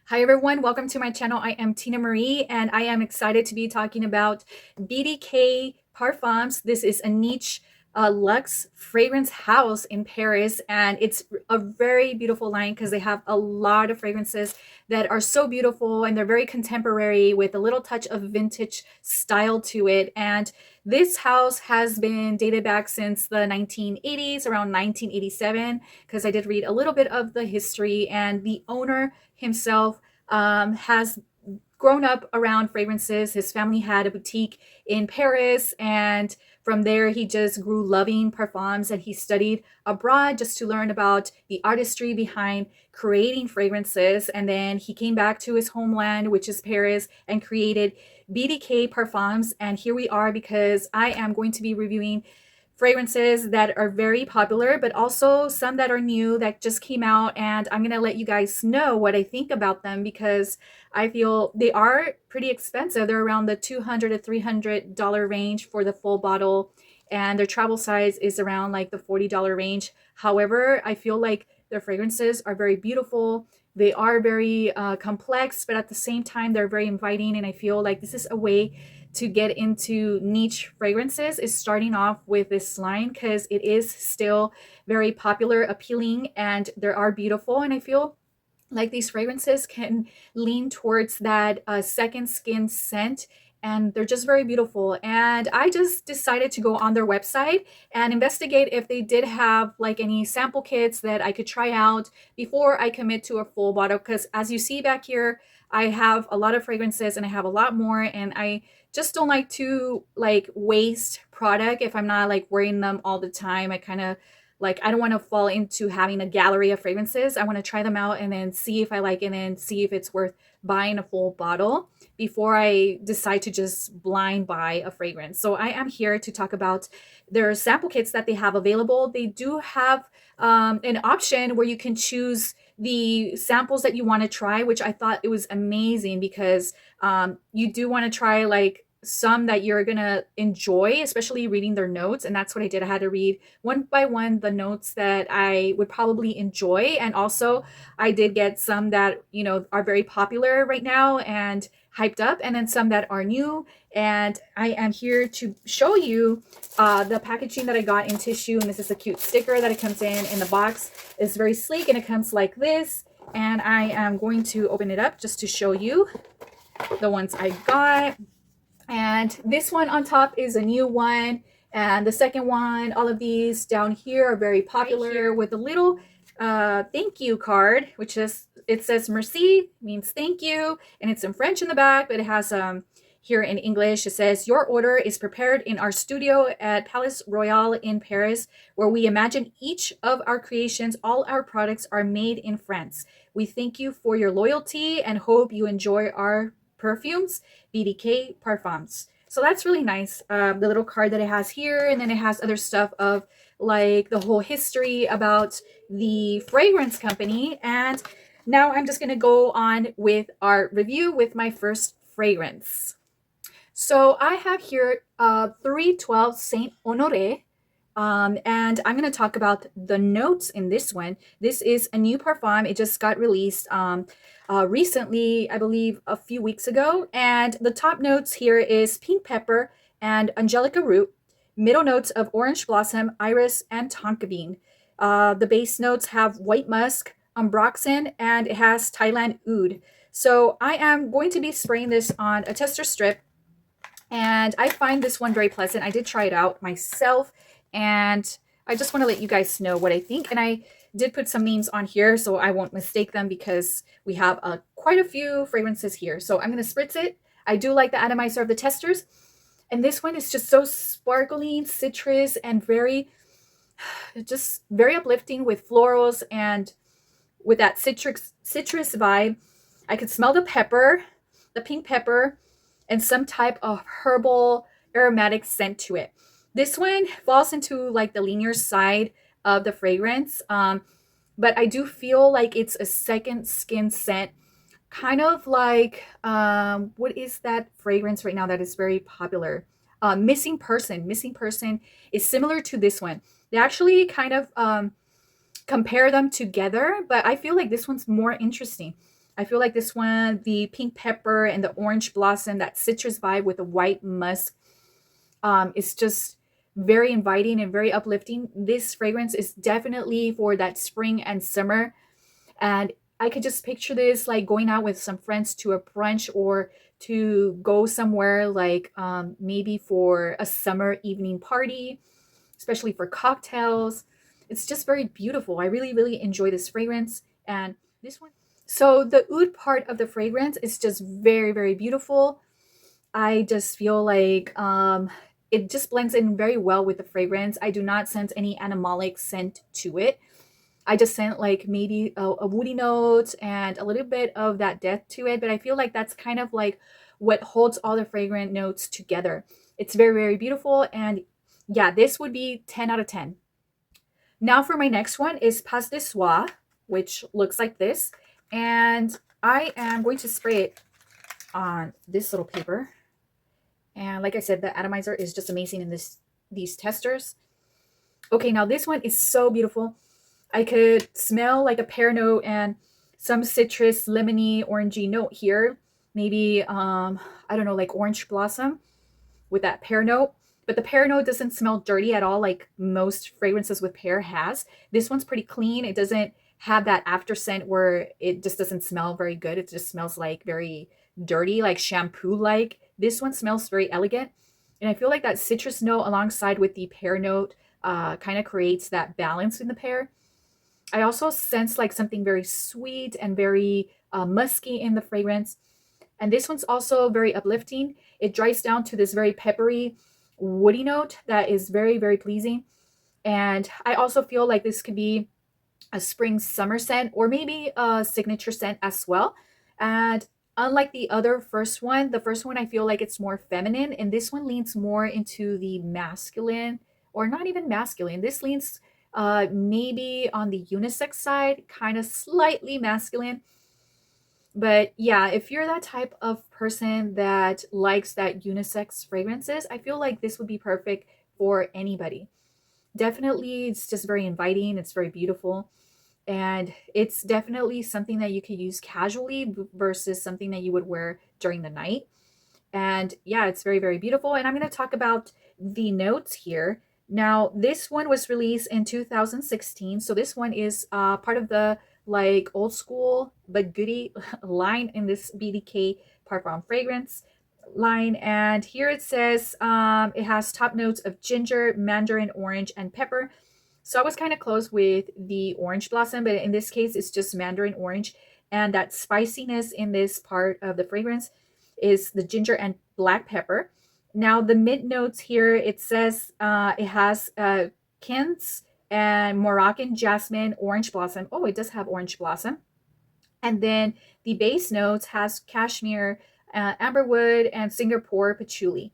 Hi everyone, welcome to my channel. I am Tina Marie and I am excited to be talking about BDK Parfums. This is a niche luxe fragrance house in Paris, and it's a very beautiful line because they have a lot of fragrances that are so beautiful and they're very contemporary with a little touch of vintage style to it. And this house has been dated back since the 1980s, around 1987, because I did read a little bit of the history, and the owner himself has grown up around fragrances. His family had a boutique in Paris, and from there he just grew loving parfums, and he studied abroad just to learn about the artistry behind creating fragrances. And then he came back to his homeland, which is Paris, and created BDK Parfums. And here we are because I am going to be reviewing fragrances that are very popular, but also some that are new that just came out. And I'm going to let you guys know what I think about them because I feel they are pretty expensive. They're around the $200 to $300 range for the full bottle, and their travel size is around like the $40 range. However, I feel like their fragrances are very beautiful. They are very complex, but at the same time, they're very inviting. And I feel like this is a way to get into niche fragrances, is starting off with this line because it is still very popular, appealing, and they are beautiful. And I feel like these fragrances can lean towards that second skin scent, and they're just very beautiful. And I just decided to go on their website and investigate if they did have like any sample kits that I could try out before I commit to a full bottle, because as you see back here, I have a lot of fragrances and I have a lot more, and I just don't like to like waste product if I'm not like wearing them all the time. I kind of like, I don't want to fall into having a gallery of fragrances. I want to try them out and then see if I like it and see if it's worth buying a full bottle before I decide to just blind buy a fragrance. So I am here to talk about their sample kits that they have available. They do have an option where you can choose the samples that you want to try, which I thought it was amazing because you do want to try like some that you're gonna enjoy, especially reading their notes. And that's what I did. I had to read one by one the notes that I would probably enjoy. And also I did get some that, you know, are very popular right now and hyped up, and then some that are new. And I am here to show you the packaging that I got in tissue. And this is a cute sticker that it comes in the box. It's very sleek and it comes like this. And I am going to open it up just to show you the ones I got. And this one on top is a new one. And the second one, all of these down here are very popular, right here with a little thank you card, which is, it says merci, means thank you. And it's in French in the back, but it has here in English. It says, your order is prepared in our studio at Palais Royal in Paris, where we imagine each of our creations. All our products are made in France. We thank you for your loyalty and hope you enjoy our perfumes. BDK Parfums. So that's really nice. The little card that it has here, and then it has other stuff of like the whole history about the fragrance company. And now I'm just going to go on with our review with my first fragrance. So I have here 312 Saint-Honore. And I'm going to talk about the notes in this one. This is a new parfum. It just got released recently, I believe a few weeks ago. And the top notes here is pink pepper and angelica root, middle notes of orange blossom, iris, and tonka bean. The base notes have white musk, ambroxan, and it has Thailand oud. So I am going to be spraying this on a tester strip, and I find this one very pleasant. I did try it out myself, and I just want to let you guys know what I think. And I did put some names on here so I won't mistake them because we have quite a few fragrances here. So I'm going to spritz it. I do like the atomizer of the testers. And this one is just so sparkling, citrus, and very, just very uplifting with florals and with that citrus vibe. I could smell the pepper, the pink pepper, and some type of herbal aromatic scent to it. This one falls into like the linear side of the fragrance, but I do feel like it's a second skin scent, kind of like what is that fragrance right now that is very popular? Missing Person. Missing Person is similar to this one. They actually kind of compare them together, but I feel like this one's more interesting. I feel like this one, the pink pepper and the orange blossom, that citrus vibe with the white musk, is just very inviting and very uplifting. This fragrance is definitely for that spring and summer. And I could just picture this like going out with some friends to a brunch, or to go somewhere like maybe for a summer evening party, especially for cocktails. It's just very beautiful. I really, really enjoy this fragrance. And this one. So the oud part of the fragrance is just very, very beautiful. I just feel like it just blends in very well with the fragrance. I do not sense any animalic scent to it. I just sent like maybe a woody note and a little bit of that depth to it, but I feel like that's kind of like what holds all the fragrant notes together. It's very, very beautiful, and yeah, this would be 10 out of 10. Now for my next one is Pas de Soie, which looks like this, and I am going to spray it on this little paper. And like I said, the atomizer is just amazing in these testers. Okay, now this one is so beautiful. I could smell like a pear note and some citrus, lemony, orangey note here. Maybe, I don't know, like orange blossom with that pear note. But the pear note doesn't smell dirty at all like most fragrances with pear has. This one's pretty clean. It doesn't have that after scent where it just doesn't smell very good. It just smells like very dirty, like shampoo-like. This one smells very elegant. And I feel like that citrus note alongside with the pear note kind of creates that balance in the pear. I also sense like something very sweet and very musky in the fragrance. And this one's also very uplifting. It dries down to this very peppery, woody note that is very, very pleasing. And I also feel like this could be a spring summer scent, or maybe a signature scent as well. And unlike the first one I feel like it's more feminine, and this one leans more into the masculine, or not even masculine. This leans maybe on the unisex side, kind of slightly masculine. But yeah, if you're that type of person that likes that unisex fragrances, I feel like this would be perfect for anybody. Definitely, it's just very inviting. It's very beautiful. And it's definitely something that you could use casually versus something that you would wear during the night. And yeah, it's very, very beautiful. And I'm going to talk about the notes here. Now, this one was released in 2016. So this one is part of the like old school but goody line in this BDK Parfum fragrance line. And here it says it has top notes of ginger, mandarin orange, and pepper. So I was kind of close with the orange blossom, but in this case, it's just mandarin orange. And that spiciness in this part of the fragrance is the ginger and black pepper. Now, the mid notes here, it says it has quince and Moroccan jasmine, orange blossom. Oh, it does have orange blossom. And then the base notes has cashmere, amberwood, and Singapore patchouli.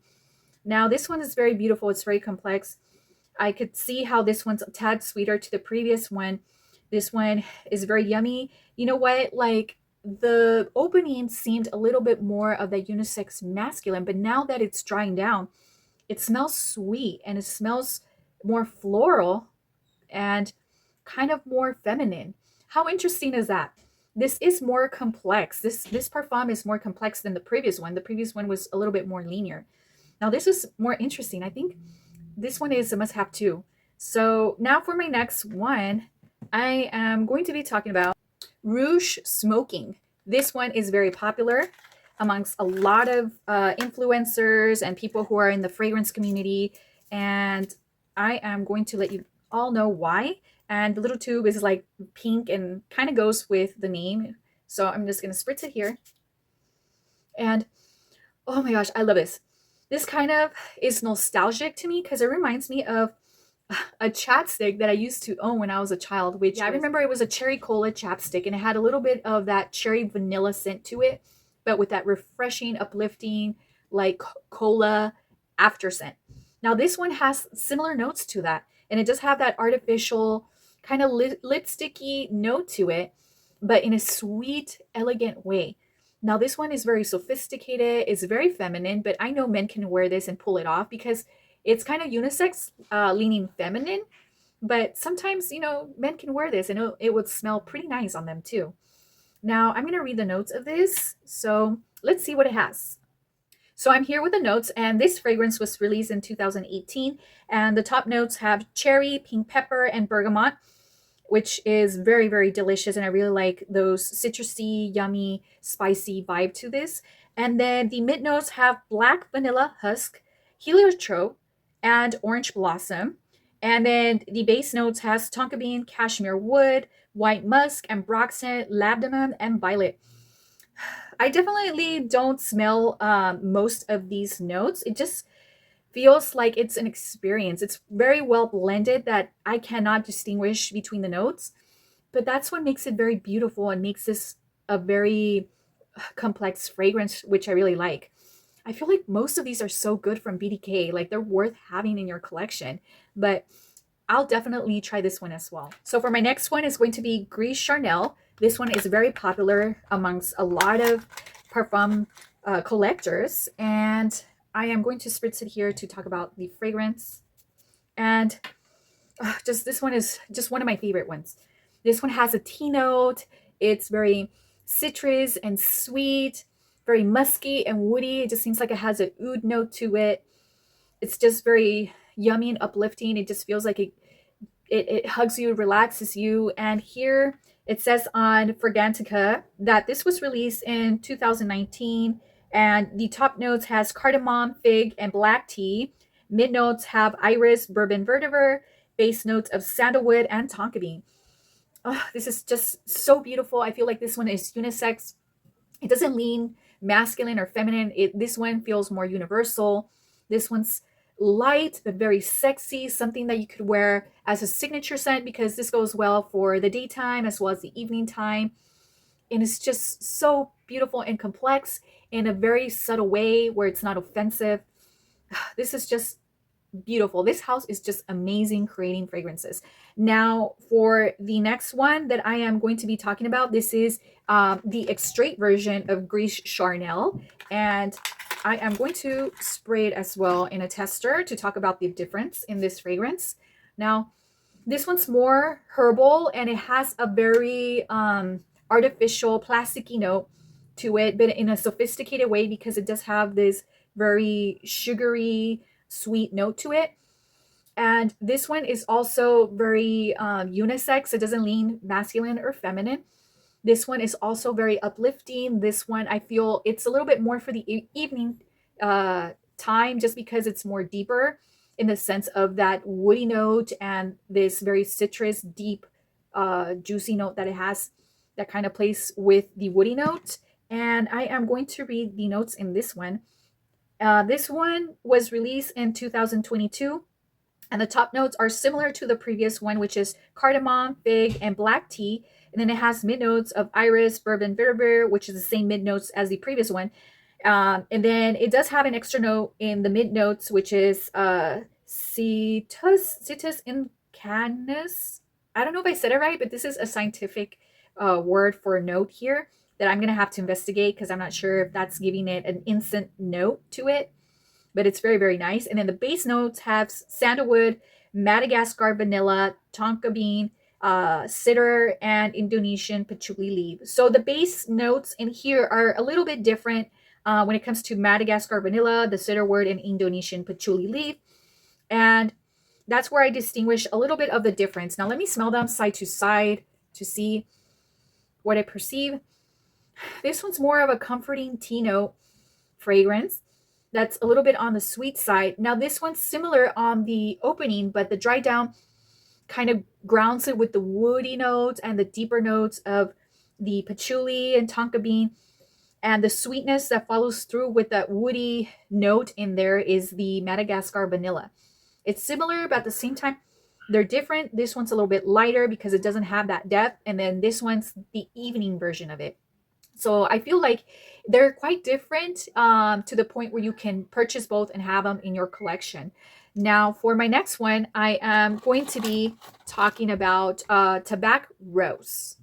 Now, this one is very beautiful. It's very complex. I could see how this one's a tad sweeter to the previous one. This one is very yummy. You know what? Like, the opening seemed a little bit more of the unisex masculine, but now that it's drying down, it smells sweet and it smells more floral and kind of more feminine. How interesting is that? This is more complex. This parfum is more complex than the previous one. The previous one was a little bit more linear. Now this is more interesting. I think this one is a must-have too. So now for my next one, I am going to be talking about Rouge Smoking. This one is very popular amongst a lot of influencers and people who are in the fragrance community. And I am going to let you all know why. And the little tube is like pink and kind of goes with the name. So I'm just going to spritz it here. And oh my gosh, I love this. This kind of is nostalgic to me because it reminds me of a chapstick that I used to own when I was a child, which I remember it was a cherry cola chapstick, and it had a little bit of that cherry vanilla scent to it, but with that refreshing, uplifting, like cola after scent. Now this one has similar notes to that, and it does have that artificial kind of lipsticky note to it, but in a sweet, elegant way. Now this one is very sophisticated, it's very feminine, but I know men can wear this and pull it off because it's kind of unisex, leaning feminine, but sometimes, you know, men can wear this and it would smell pretty nice on them too. Now I'm going to read the notes of this. So let's see what it has. So I'm here with the notes, and this fragrance was released in 2018. And the top notes have cherry, pink pepper, and bergamot, which is very, very delicious. And I really like those citrusy, yummy, spicy vibe to this. And then the mid notes have black vanilla husk, heliotrope, and orange blossom. And then the base notes has tonka bean, cashmere wood, white musk, ambroxan, labdanum, and violet. I definitely don't smell most of these notes. It just feels like it's an experience. It's very well blended that I cannot distinguish between the notes, but that's what makes it very beautiful and makes this a very complex fragrance, which I really like. I feel like most of these are so good from BDK, like they're worth having in your collection, but I'll definitely try this one as well. So for my next one is going to be Gris Charnel. This one is very popular amongst a lot of parfum collectors, and I am going to spritz it here to talk about the fragrance. And just this one is just one of my favorite ones. This one has a tea note. It's very citrus and sweet, very musky and woody. It just seems like it has an oud note to it. It's just very yummy and uplifting. It just feels like it hugs you, relaxes you. And here it says on Fragrantica that this was released in 2019, and the top notes has cardamom, fig, and black tea. Mid notes have iris, bourbon vetiver, base notes of sandalwood and tonka bean. Oh, this is just so beautiful. I feel like this one is unisex. It doesn't lean masculine or feminine. This one feels more universal. This one's light but very sexy, something that you could wear as a signature scent because this goes well for the daytime as well as the evening time. And it's just so beautiful and complex in a very subtle way where it's not offensive. This is just beautiful. This house is just amazing creating fragrances. Now for the next one that I am going to be talking about, this is the Extrait version of Gris Charnel, and I am going to spray it as well in a tester to talk about the difference in this fragrance. Now this one's more herbal and it has a very artificial plasticky note to it, but in a sophisticated way because it does have this very sugary sweet note to it. And this one is also very unisex. It doesn't lean masculine or feminine. This one is also very uplifting. This one, I feel it's a little bit more for the evening time just because it's more deeper in the sense of that woody note and this very citrus, deep, juicy note that it has that kind of plays with the woody note. And I am going to read the notes in this one. This one was released in 2022, and the top notes are similar to the previous one, which is cardamom, fig, and black tea. And then it has mid notes of iris, bourbon vetiver, which is the same mid notes as the previous one. And then it does have an extra note in the mid notes, which is Citus incanus. I don't know if I said it right, but this is a scientific word for a note here that I'm going to have to investigate because I'm not sure if that's giving it an instant note to it, but it's very, very nice. And then the base notes have sandalwood, Madagascar vanilla, tonka bean, cedar, and Indonesian patchouli leaf. So the base notes in here are a little bit different when it comes to Madagascar vanilla, the cedarwood, and Indonesian patchouli leaf. And that's where I distinguish a little bit of the difference. Now let me smell them side to side to see what I perceive. This one's more of a comforting tea note fragrance that's a little bit on the sweet side. Now this one's similar on the opening, but the dry down kind of grounds it with the woody notes and the deeper notes of the patchouli and tonka bean. And the sweetness that follows through with that woody note in there is the Madagascar vanilla. It's similar, but at the same time, they're different. This one's a little bit lighter because it doesn't have that depth. And then this one's the evening version of it. So I feel like they're quite different to the point where you can purchase both and have them in your collection. Now for my next one, I am going to be talking about Tabac Rose.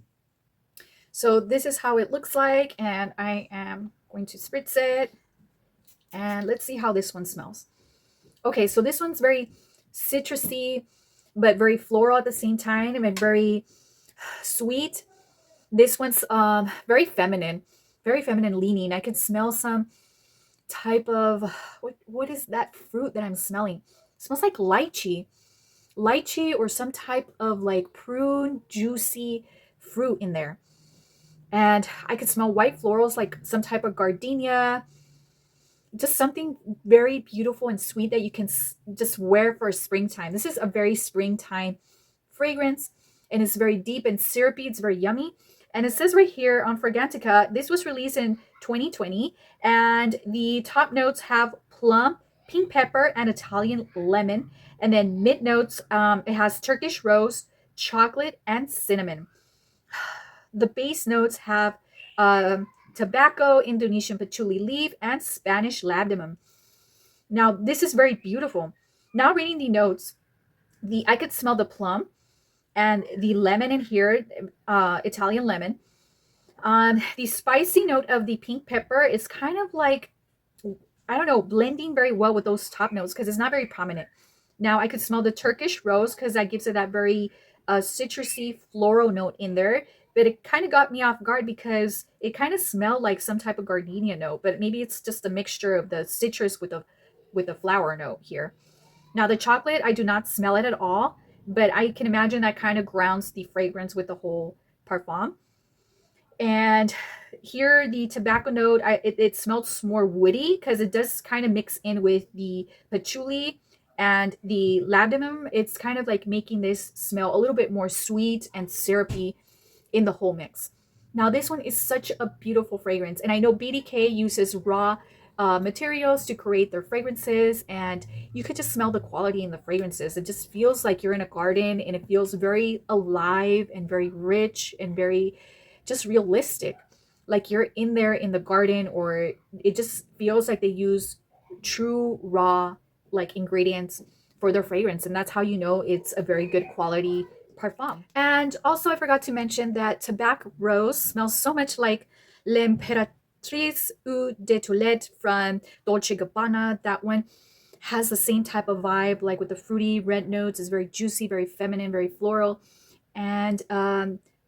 So this is how it looks like, and I am going to spritz it. And let's see how this one smells. Okay, so this one's very citrusy, but very floral at the same time, and very sweet. This one's very feminine leaning. I could smell some type of what is that fruit that I'm smelling? It smells like lychee or some type of like prune juicy fruit in there. And I could smell white florals like some type of gardenia, just something very beautiful and sweet that you can just wear for springtime. This is a very springtime fragrance, and it's very deep and syrupy. It's very yummy. And it says right here on Fragrantica, this was released in 2020, and the top notes have plum, pink pepper, and Italian lemon. And then mid notes, it has Turkish rose, chocolate, and cinnamon. The base notes have tobacco, Indonesian patchouli leaf, and Spanish ladymum. Now, this is very beautiful. Now, reading the notes, the I could smell the plum and the lemon in here, Italian lemon. The spicy note of the pink pepper is kind of like, I don't know, blending very well with those top notes because it's not very prominent. Now I could smell the Turkish rose because that gives it that very citrusy floral note in there. But it kind of got me off guard because it kind of smelled like some type of gardenia note, but maybe it's just a mixture of the citrus with the flower note here. Now the chocolate, I do not smell it at all, but I can imagine that kind of grounds the fragrance with the whole parfum. And here the tobacco note, it smells more woody because it does kind of mix in with the patchouli and the ladymum. It's kind of like making this smell a little bit more sweet and syrupy in the whole mix. Now this one is such a beautiful fragrance, and I know BDK uses raw materials to create their fragrances, and you could just smell the quality in the fragrances. It just feels like you're in a garden, and it feels very alive and very rich and very just realistic, like you're in there in the garden, or it just feels like they use true raw like ingredients for their fragrance, and that's how you know it's a very good quality parfum. And also I forgot to mention that Tabac Rose smells so much like L'Impératrice Eau de Toilette from Dolce Gabbana. That one has the same type of vibe, like with the fruity red notes. It's very juicy, very feminine, very floral, and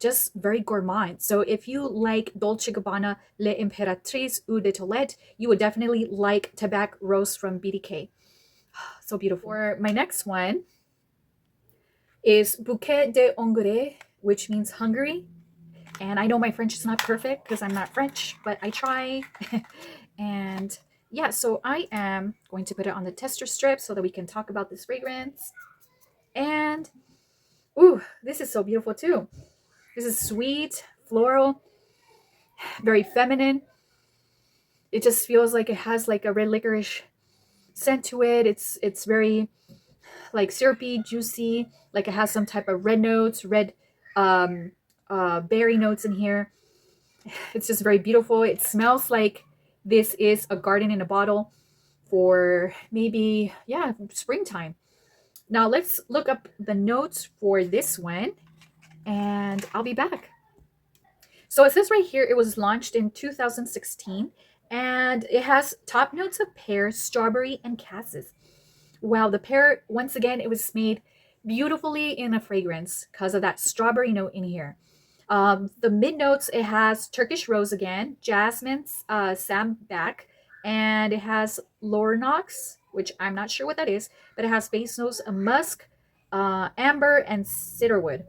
just very gourmand. So if you like Dolce Gabbana L'Impératrice Eau de Toilette, you would definitely like Tabac Rose from BDK. So beautiful. For my next one is Boquet De Hongrie, which means Hungary. And I know my French is not perfect because I'm not French, but I try. And yeah, so I am going to put it on the tester strip so that we can talk about this fragrance. And ooh, this is so beautiful too. This is sweet, floral, very feminine. It just feels like it has like a red licorice scent to it. It's very like syrupy, juicy, like it has some type of red notes, red berry notes in here. It's just very beautiful. It smells like this is a garden in a bottle for maybe, yeah, springtime. Now let's look up the notes for this one, and I'll be back. So it says right here it was launched in 2016, and it has top notes of pear, strawberry, and cassis. Wow, the pear, once again, it was made beautifully in a fragrance because of that strawberry note in here. The mid notes, it has Turkish rose again, jasmine, sambac, and it has Lornox, which I'm not sure what that is, but it has base notes of musk, amber, and cedarwood.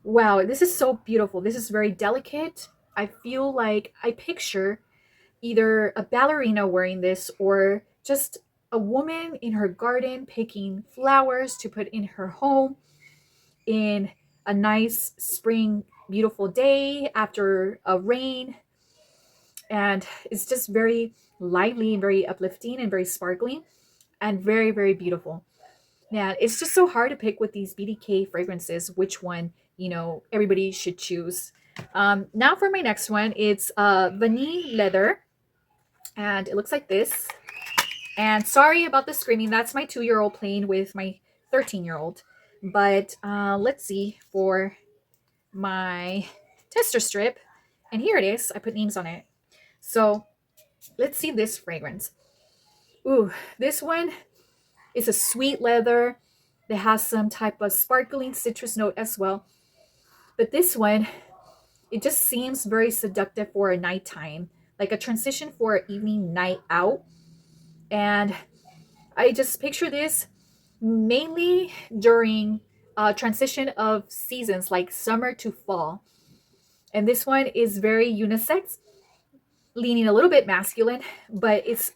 Wow, this is so beautiful. This is very delicate. I feel like I picture either a ballerina wearing this or just a woman in her garden picking flowers to put in her home in a nice spring beautiful day after a rain. And it's just very lively and very uplifting and very sparkling and very, very beautiful. Yeah, it's just so hard to pick with these BDK fragrances which one, everybody should choose. Now for my next one, it's Vanille Leather, and it looks like this. And sorry about the screaming. That's my 2-year-old playing with my 13-year-old. But let's see for my tester strip. And here it is. I put names on it. So let's see this fragrance. Ooh, this one is a sweet leather that has some type of sparkling citrus note as well. But this one it just seems very seductive for a nighttime, like a transition for an evening night out. And I just picture this mainly during transition of seasons like summer to fall. And this one is very unisex, leaning a little bit masculine, but it's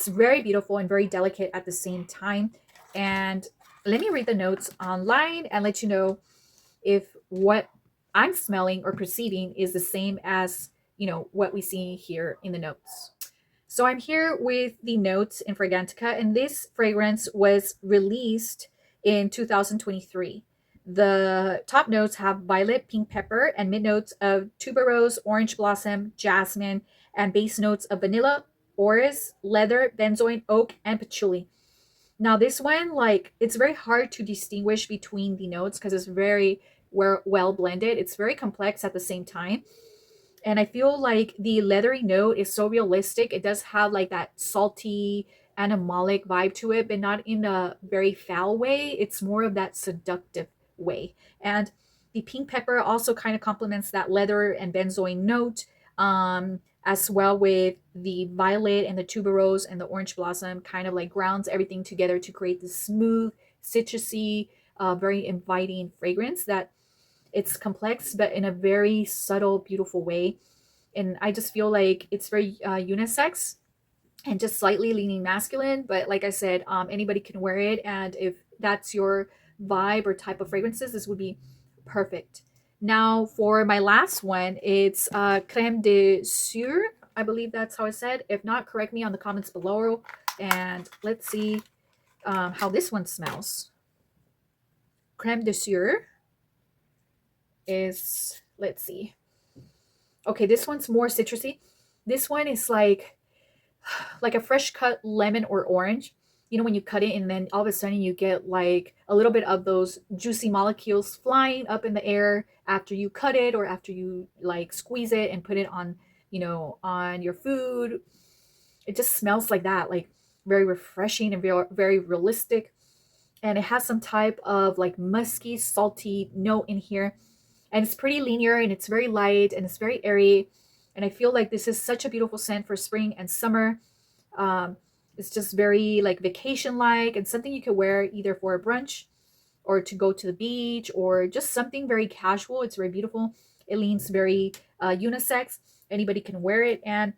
very beautiful and very delicate at the same time. And let me read the notes online and let you know if what I'm smelling or perceiving is the same as, what we see here in the notes. So I'm here with the notes in Fragrantica, and this fragrance was released in 2023. The top notes have violet, pink pepper, and mid notes of tuberose, orange blossom, jasmine, and base notes of vanilla, orris, leather, benzoin, oak, and patchouli. Now this one, like, it's very hard to distinguish between the notes because it's very well blended. It's very complex at the same time. And I feel like the leathery note is so realistic. It does have like that salty, animalic vibe to it, but not in a very foul way. It's more of that seductive way. And the pink pepper also kind of complements that leather and benzoin note, as well with the violet and the tuberose and the orange blossom, kind of like grounds everything together to create this smooth, citrusy, very inviting fragrance that it's complex, but in a very subtle, beautiful way. And I just feel like it's very unisex and just slightly leaning masculine. But like I said, anybody can wear it. And if that's your vibe or type of fragrances, this would be perfect. Now, for my last one, it's Creme De Cuir. I believe that's how I said. If not, correct me on the comments below. And let's see how this one smells. Creme De Cuir is, let's see. Okay, this one's more citrusy. This one is like a fresh cut lemon or orange. When you cut it and then all of a sudden you get like a little bit of those juicy molecules flying up in the air after you cut it or after you like squeeze it and put it on, on your food. It just smells like that, like very refreshing and very, very realistic. And it has some type of like musky, salty note in here. And it's pretty linear and it's very light and it's very airy. And I feel like this is such a beautiful scent for spring and summer. It's just very like vacation like and something you could wear either for a brunch or to go to the beach or just something very casual. It's very beautiful. It leans very unisex. Anybody can wear it. And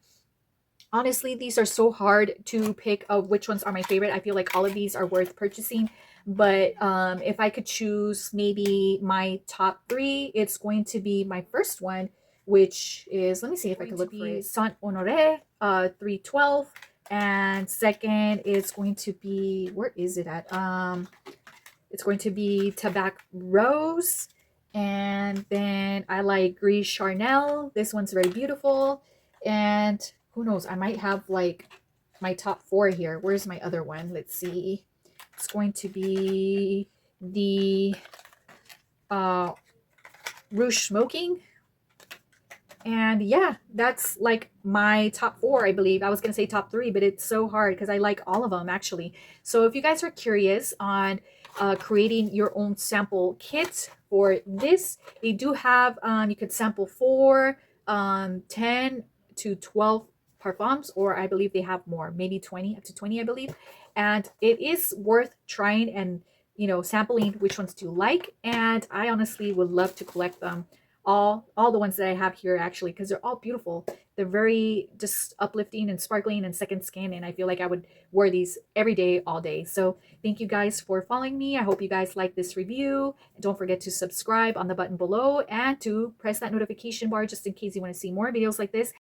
honestly, these are so hard to pick of which ones are my favorite. I feel like all of these are worth purchasing. But if I could choose maybe my top three, it's going to be my first one, which is, let me see if I can look for it, Saint-Honore 312. And second is going to be, where is it at? It's going to be Tabac Rose. And then I like Gris Charnel. This one's very beautiful. And who knows, I might have like my top four here. Where's my other one? Let's see. It's going to be the Rouge Smoking. And yeah, that's like my top four, I believe. I was going to say top three, but it's so hard because I like all of them actually. So if you guys are curious on creating your own sample kit for this, they do have, you could sample 4, 10 to 12 parfums, or I believe they have more, maybe 20, up to 20, I believe. And it is worth trying and, sampling which ones do you like. And I honestly would love to collect them all the ones that I have here actually, because they're all beautiful. They're very just uplifting and sparkling and second skin, and I feel like I would wear these every day, all day. So thank you guys for following me. I hope you guys like this review. And don't forget to subscribe on the button below and to press that notification bar just in case you want to see more videos like this.